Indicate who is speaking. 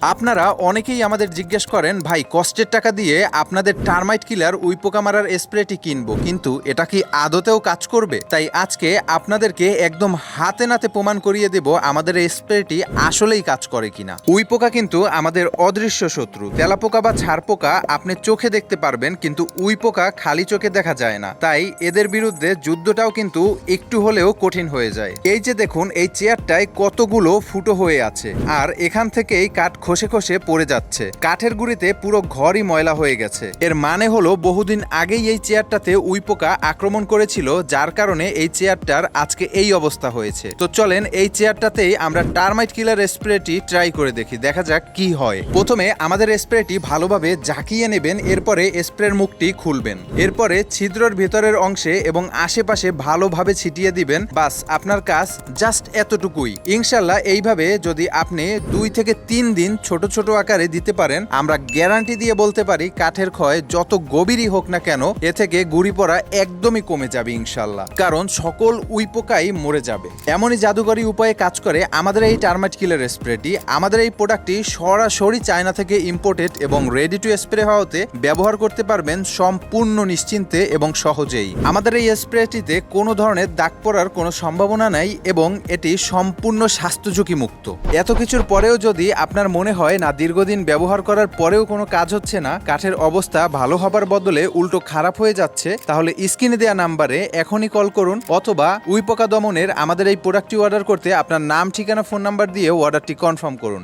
Speaker 1: আপনারা অনেকেই আমাদের জিজ্ঞেস করেন, ভাই কষ্টের টাকা দিয়ে আপনাদের টার্মাইট কিলার উইপোকা মারার স্প্রেটি কিনবো, কিন্তু এটা কি আদতেও কাজ করবে? তাই আজকে আপনাদেরকে একদম হাতে নাতে প্রমাণ করিয়ে দেব আমাদের এই স্প্রেটি আসলেই কাজ করে কিনা। উইপোকা কিন্তু আমাদের অদৃশ্য শত্রু। তেলাপোকা বা ছারপোকা আপনি চোখে দেখতে পারবেন, কিন্তু উইপোকা খালি চোখে দেখা যায় না। তাই এদের বিরুদ্ধে যুদ্ধটাও কিন্তু একটু হলেও কঠিন হয়ে যায়। এই যে দেখুন, এই চেয়ারটায় কতগুলো ফুটো হয়ে আছে, আর এখান থেকেই কাঠ খসে খসে পড়ে যাচ্ছে। কাঠের গুঁড়িতে পুরো ঘরই ময়লা হয়ে গেছে। এর মানে হলো বহুদিন আগেই এই চেয়ারটাতে উইপোকা আক্রমণ করেছিল, যার কারণে এই চেয়ারটার আজকে এই অবস্থা হয়েছে। তো চলেন এই চেয়ারটাতেই আমরা টার্মাইট কিলার স্প্রেটি ট্রাই করে দেখি, দেখা যাক কি হয়। প্রথমে আমাদের স্প্রেটি ভালোভাবে ঝাঁকিয়ে নেবেন, এরপরে স্প্রের মুখটি খুলবেন, এরপরে ছিদ্রর ভেতরের অংশে এবং আশেপাশে ভালোভাবে ছিটিয়ে দিবেন। বাস, আপনার কাজ জাস্ট এতটুকুই। ইনশাল্লাহ এইভাবে যদি আপনি 2 থেকে 3 দিন ছোট ছোট আকারে দিতে পারেন, আমরা গ্যারান্টি দিয়ে বলতে পারি কাঠের ক্ষয় যত গভীরই হোক না কেন, এ থেকে গুঁড়ি পড়া একদমই কমে যাবে ইনশাল্লাহ, কারণ সকল উইপোকাই মরে যাবে। এমনই জাদুকরী উপায়ে কাজ করে আমাদের এই টার্মাইট কিলার স্প্রেটি। আমাদের এই প্রোডাক্টটি সরাসরি চায়না থেকে ইম্পোর্টেড এবং রেডি টু স্প্রে হওয়াতে ব্যবহার করতে পারবেন সম্পূর্ণ নিশ্চিন্তে এবং সহজেই। আমাদের এই স্প্রেটিতে কোনো ধরনের দাগ পড়ার কোনো সম্ভাবনা নাই এবং এটি সম্পূর্ণ স্বাস্থ্য ঝুঁকি মুক্ত। এত কিছুর পরেও যদি আপনার মনে হয় না দীর্ঘদিন ব্যবহার করার পরেও কোনো কাজ হচ্ছে না, কাঠের অবস্থা ভালো হবার বদলে উল্টো খারাপ হয়ে যাচ্ছে, তাহলে স্ক্রিনে দেওয়া নাম্বারে এখনই কল করুন, অথবা উইপোকা দমনের আমাদের এই প্রোডাক্টটি অর্ডার করতে আপনার নাম, ঠিকানা, ফোন নাম্বার দিয়ে অর্ডারটি কনফার্ম করুন।